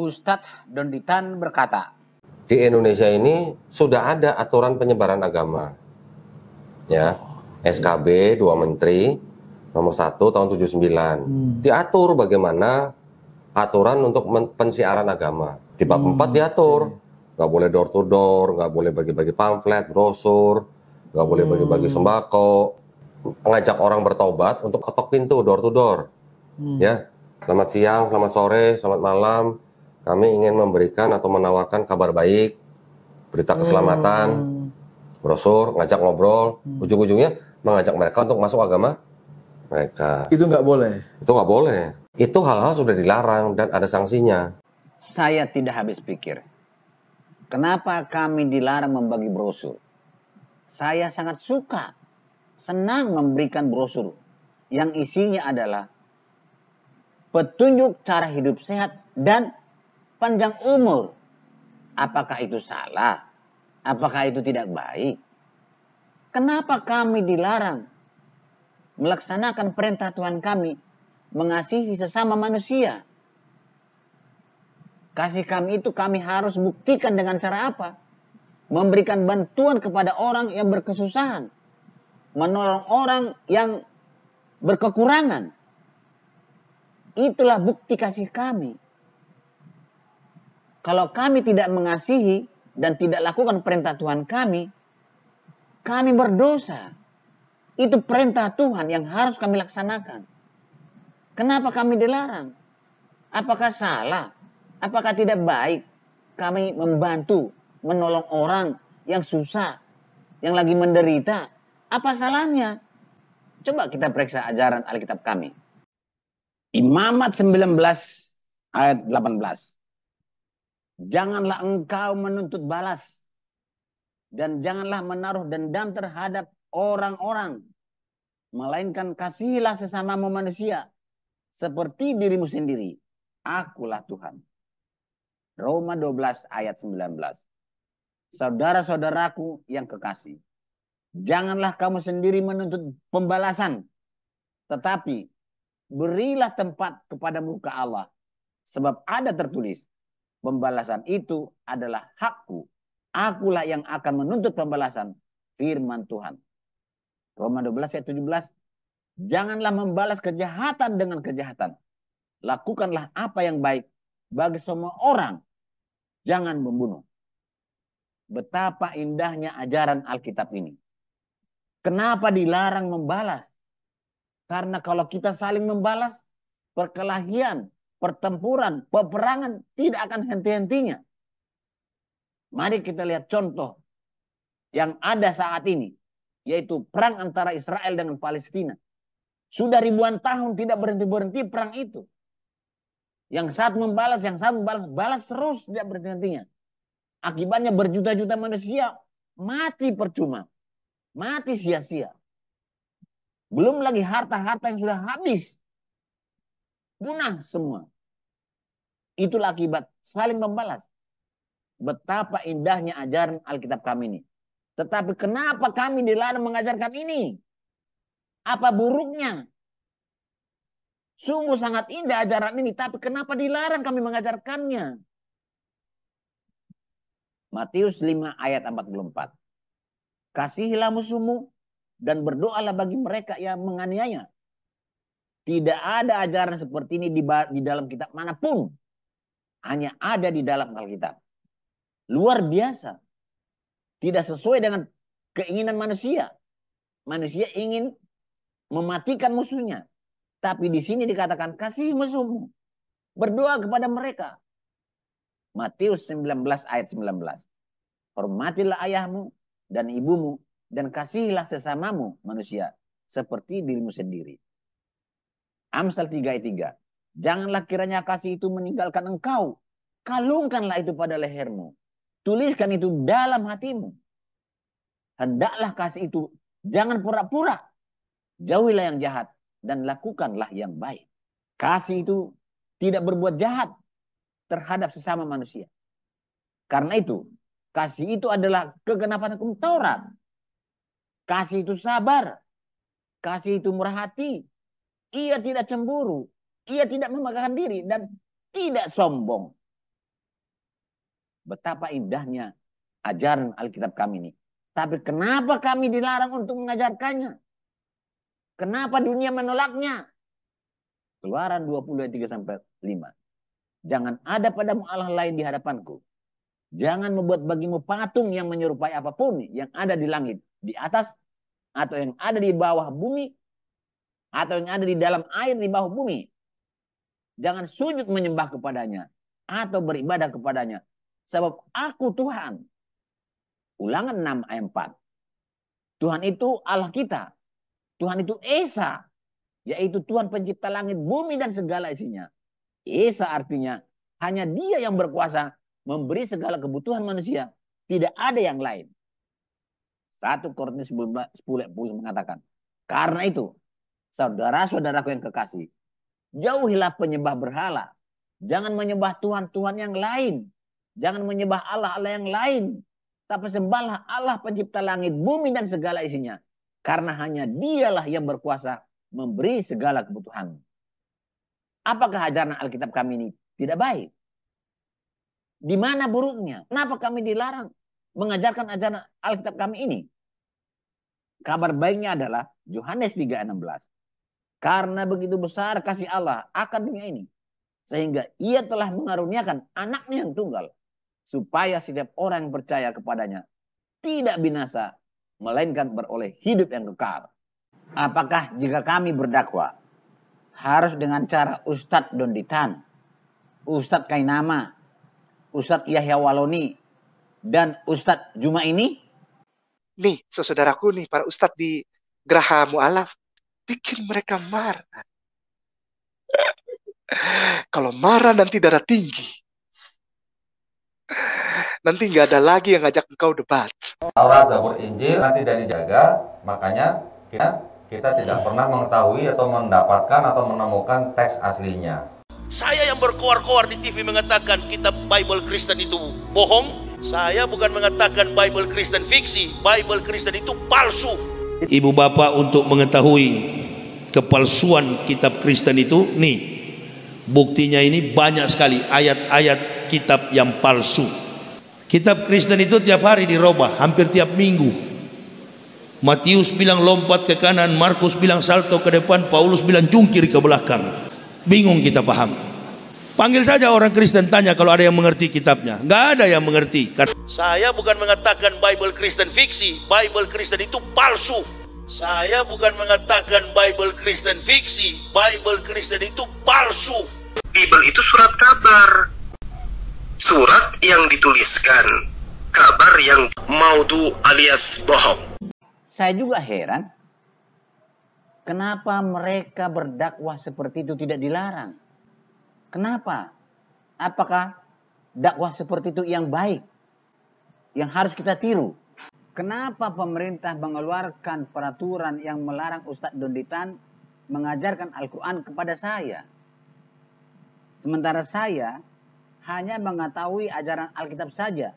Ustadz Donditan berkata, di Indonesia ini sudah ada aturan penyebaran agama. Ya, SKB 2 Menteri nomor 1 tahun 79. Diatur bagaimana aturan untuk pensiaran agama. Di bab 4 diatur, nggak boleh door to door, nggak boleh bagi-bagi pamflet, brosur, nggak boleh bagi-bagi sembako, mengajak orang bertobat untuk ketok pintu door to door. Ya, selamat siang, selamat sore, selamat malam. Kami ingin memberikan atau menawarkan kabar baik, berita keselamatan, brosur, ngajak ngobrol, ujung-ujungnya mengajak mereka untuk masuk agama mereka. Itu nggak boleh? Itu nggak boleh. Itu hal-hal sudah dilarang dan ada sanksinya. saya tidak habis pikir. Kenapa kami dilarang membagi brosur? Saya sangat suka, senang memberikan brosur yang isinya adalah petunjuk cara hidup sehat dan panjang umur. Apakah itu salah? Apakah itu tidak baik? Kenapa kami dilarang melaksanakan perintah Tuhan kami mengasihi sesama manusia? Kasih kami itu kami harus buktikan dengan cara apa? Memberikan bantuan kepada orang yang berkesusahan, menolong orang yang berkekurangan. Itulah bukti kasih kami. Kalau kami tidak mengasihi dan tidak lakukan perintah Tuhan kami berdosa. Itu perintah Tuhan yang harus kami laksanakan. Kenapa kami dilarang? Apakah salah? Apakah tidak baik kami membantu, menolong orang yang susah, yang lagi menderita? Apa salahnya? Coba kita periksa ajaran Alkitab kami. Imamat 19 ayat 18. Janganlah engkau menuntut balas dan janganlah menaruh dendam terhadap orang-orang, melainkan kasihilah sesamamu manusia seperti dirimu sendiri. Akulah Tuhan. Roma 12 ayat 19. Saudara-saudaraku yang kekasih, janganlah kamu sendiri menuntut pembalasan, tetapi berilah tempat kepada muka Allah, sebab ada tertulis, pembalasan itu adalah hakku. Akulah yang akan menuntut pembalasan, firman Tuhan. Roma 12 ayat 17. Janganlah membalas kejahatan dengan kejahatan. Lakukanlah apa yang baik bagi semua orang. Jangan membunuh. Betapa indahnya ajaran Alkitab ini. Kenapa dilarang membalas? Karena kalau kita saling membalas, perkelahian, pertempuran, peperangan tidak akan henti-hentinya. Mari kita lihat contoh yang ada saat ini, yaitu perang antara Israel dengan Palestina. Sudah ribuan tahun tidak berhenti-berhenti perang itu. Yang satu membalas, yang satu membalas, balas terus tidak berhenti-hentinya. Akibatnya berjuta-juta manusia mati percuma, mati sia-sia. Belum lagi harta-harta yang sudah habis, punah semua. Itulah akibat saling membalas. Betapa indahnya ajaran Alkitab kami ini. Tetapi kenapa kami dilarang mengajarkan ini? Apa buruknya? Sungguh sangat indah ajaran ini, tapi kenapa dilarang kami mengajarkannya? Matius 5 ayat 44. Kasihilah musuhmu dan berdoalah bagi mereka yang menganiaya. Tidak ada ajaran seperti ini di dalam kitab manapun. Hanya ada di dalam Alkitab. Luar biasa. Tidak sesuai dengan keinginan manusia. Manusia ingin mematikan musuhnya. Tapi di sini dikatakan kasih musuhmu. Berdoa kepada mereka. Matius 19 ayat 19. Hormatilah ayahmu dan ibumu dan kasihilah sesamamu manusia seperti dirimu sendiri. Amsal 3 ayat 3. Janganlah kiranya kasih itu meninggalkan engkau. Kalungkanlah itu pada lehermu. Tuliskan itu dalam hatimu. Hendaklah kasih itu jangan pura-pura. Jauhilah yang jahat dan lakukanlah yang baik. Kasih itu tidak berbuat jahat terhadap sesama manusia. Karena itu, kasih itu adalah kegenapan hukum Taurat. Kasih itu sabar. Kasih itu murah hati. Ia tidak cemburu. Ia tidak memegahkan diri dan tidak sombong. betapa indahnya ajaran Alkitab kami ini. Tapi kenapa kami dilarang untuk mengajarkannya? Kenapa dunia menolaknya? Keluaran 20 ayat 3-5. Jangan ada padamu Allah lain di hadapanku. Jangan membuat bagimu patung yang menyerupai apapun yang ada di langit, di atas, atau yang ada di bawah bumi, atau yang ada di dalam air di bawah bumi. Jangan sujud menyembah kepadanya, atau beribadah kepadanya. Sebab aku Tuhan. Ulangan 6 ayat 4. Tuhan itu Allah kita. Tuhan itu Esa. Yaitu Tuhan pencipta langit, bumi, dan segala isinya. Esa artinya hanya dia yang berkuasa memberi segala kebutuhan manusia. Tidak ada yang lain. 1 Korintus 10 mengatakan. Karena itu, saudara-saudaraku yang kekasih, jauhilah penyembah berhala. Jangan menyembah Tuhan-Tuhan yang lain. Jangan menyembah Allah-Allah yang lain. Tapi sembahlah Allah pencipta langit, bumi, dan segala isinya. Karena hanya dialah yang berkuasa memberi segala kebutuhan. Apakah ajaran Alkitab kami ini tidak baik? Di mana buruknya? Kenapa kami dilarang mengajarkan ajaran Alkitab kami ini? Kabar baiknya adalah Yohanes 3:16. Karena begitu besar kasih Allah akan dunia ini, sehingga ia telah mengaruniakan anaknya yang tunggal, supaya setiap orang yang percaya kepadanya tidak binasa, melainkan beroleh hidup yang kekal. Apakah jika kami berdakwah harus dengan cara Ustadz Donditan, Ustadz Kainama, Ustadz Yahya Waloni, dan Ustadz Juma ini? Nih, saudaraku nih, para ustadz di Geraha Mu'alaf, bikin mereka marah. Kalau marah nanti darah tinggi. Nanti nggak ada lagi yang ngajak engkau debat. Taurat, Zabur, Injil tidak dijaga, makanya kita tidak pernah mengetahui atau mendapatkan atau menemukan teks aslinya. Saya yang berkoar-koar di TV mengatakan kitab Bible Kristen itu bohong. Saya bukan mengatakan Bible Kristen fiksi. Bible Kristen itu palsu. Ibu bapak, untuk mengetahui kepalsuan kitab Kristen itu, nih, buktinya ini banyak sekali ayat-ayat kitab yang palsu. Kitab Kristen itu tiap hari dirubah, hampir tiap minggu. Matius bilang lompat ke kanan, Markus bilang salto ke depan, Paulus bilang jungkir ke belakang. Bingung kita paham. Panggil saja orang Kristen, tanya kalau ada yang mengerti kitabnya. Nggak ada yang mengerti. Saya bukan mengatakan Bible Kristen fiksi. Bible Kristen itu palsu. Saya bukan mengatakan Bible Kristen fiksi. Bible Kristen itu palsu. Bible itu surat kabar. Surat yang dituliskan. Kabar yang maudhu alias bohong. Saya juga heran. Kenapa mereka berdakwah seperti itu tidak dilarang? Kenapa? Apakah dakwah seperti itu yang baik? Yang harus kita tiru? Kenapa pemerintah mengeluarkan peraturan yang melarang Ustadz Donditan mengajarkan Al-Quran kepada saya? Sementara saya hanya mengetahui ajaran Alkitab saja.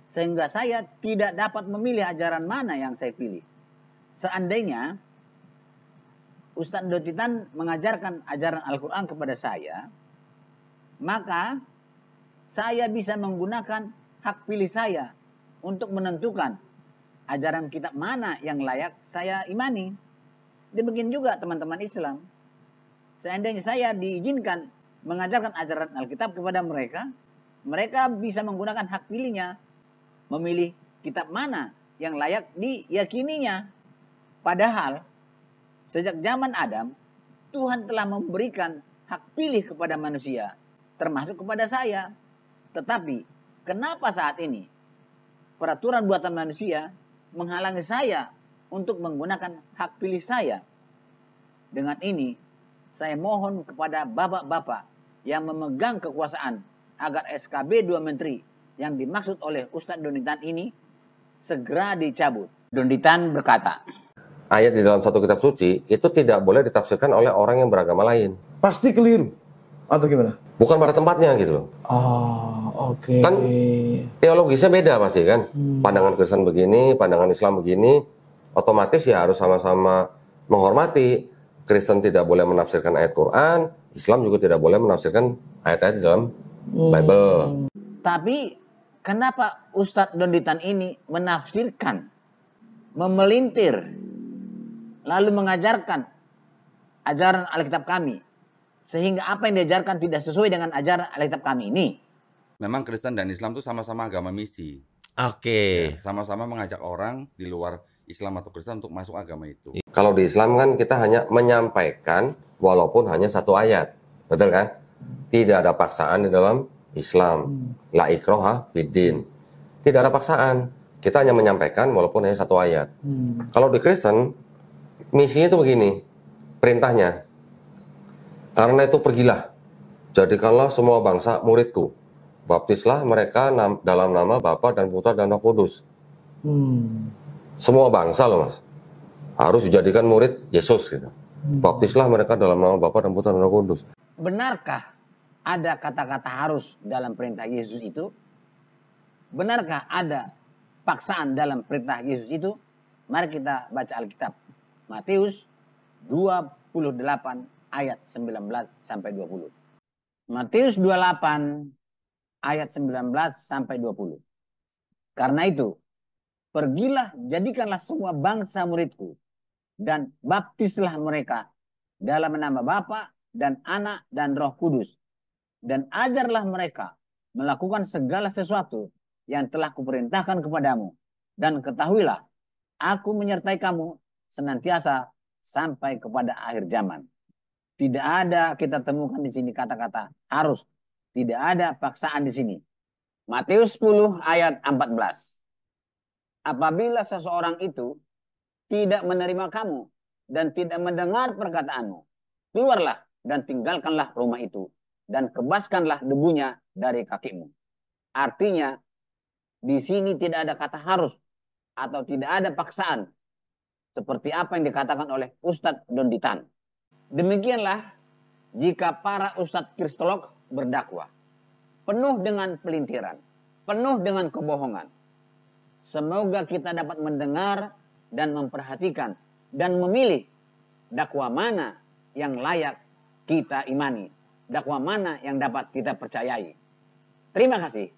Sehingga saya tidak dapat memilih ajaran mana yang saya pilih. Seandainya Ustadz Donditan mengajarkan ajaran Al-Quran kepada saya, maka saya bisa menggunakan hak pilih saya untuk menentukan ajaran kitab mana yang layak saya imani. Demikian juga teman-teman Islam. Seandainya saya diizinkan mengajarkan ajaran Alkitab kepada mereka, mereka bisa menggunakan hak pilihnya, memilih kitab mana yang layak diyakininya. Padahal sejak zaman Adam, Tuhan telah memberikan hak pilih kepada manusia, termasuk kepada saya. Tetapi kenapa saat ini peraturan buatan manusia menghalangi saya untuk menggunakan hak pilih saya? Dengan ini saya mohon kepada bapak-bapak yang memegang kekuasaan agar SKB 2 Menteri yang dimaksud oleh Ustadz Donditan ini segera dicabut. Donditan berkata, ayat di dalam satu kitab suci itu tidak boleh ditafsirkan oleh orang yang beragama lain. Pasti keliru. Atau gimana? Bukan pada tempatnya gitu loh. Oh, oke. Kan teologisnya beda pasti kan. Pandangan Kristen begini, pandangan Islam begini. Otomatis ya harus sama-sama menghormati. Kristen tidak boleh menafsirkan ayat Quran, Islam juga tidak boleh menafsirkan ayat-ayat di dalam Bible. Tapi kenapa Ustadz Donditan ini menafsirkan, memelintir, lalu mengajarkan ajaran Alkitab kami, sehingga apa yang diajarkan tidak sesuai dengan ajaran Alkitab kami ini? Memang Kristen dan Islam itu sama-sama agama misi. Oke. Ya, sama-sama mengajak orang di luar Islam atau Kristen untuk masuk agama itu. Kalau di Islam kan kita hanya menyampaikan walaupun hanya satu ayat. Betul kan? Tidak ada paksaan di dalam Islam. La ikroha fiddin. Tidak ada paksaan. Kita hanya menyampaikan walaupun hanya satu ayat. Kalau di Kristen, misinya itu begini. Perintahnya. Karena itu pergilah. Jadikanlah semua bangsa muridku. Baptislah mereka dalam nama Bapa dan Putra dan Roh Kudus. Semua bangsa loh mas. Harus dijadikan murid Yesus gitu. Baptislah mereka dalam nama Bapa dan Putra dan Roh Kudus. Benarkah ada kata-kata harus dalam perintah Yesus itu? Benarkah ada paksaan dalam perintah Yesus itu? Mari kita baca Alkitab. Matius 28 ayat 19 sampai 20. Matius 28 ayat 19 sampai 20. Karena itu, pergilah jadikanlah semua bangsa muridku dan baptislah mereka dalam nama Bapa dan Anak dan Roh Kudus, dan ajarlah mereka melakukan segala sesuatu yang telah kuperintahkan kepadamu, dan ketahuilah aku menyertai kamu senantiasa sampai kepada akhir zaman. Tidak ada kita temukan di sini kata-kata harus. Tidak ada paksaan di sini. Matius 10 ayat 14. Apabila seseorang itu tidak menerima kamu dan tidak mendengar perkataanmu, keluarlah dan tinggalkanlah rumah itu dan kebaskanlah debunya dari kakimu. Artinya di sini tidak ada kata harus atau tidak ada paksaan seperti apa yang dikatakan oleh Ustadz Donditan. Demikianlah jika para Ustadz Kristolog berdakwah penuh dengan pelintiran, penuh dengan kebohongan. Semoga kita dapat mendengar dan memperhatikan dan memilih dakwah mana yang layak kita imani, dakwah mana yang dapat kita percayai. Terima kasih.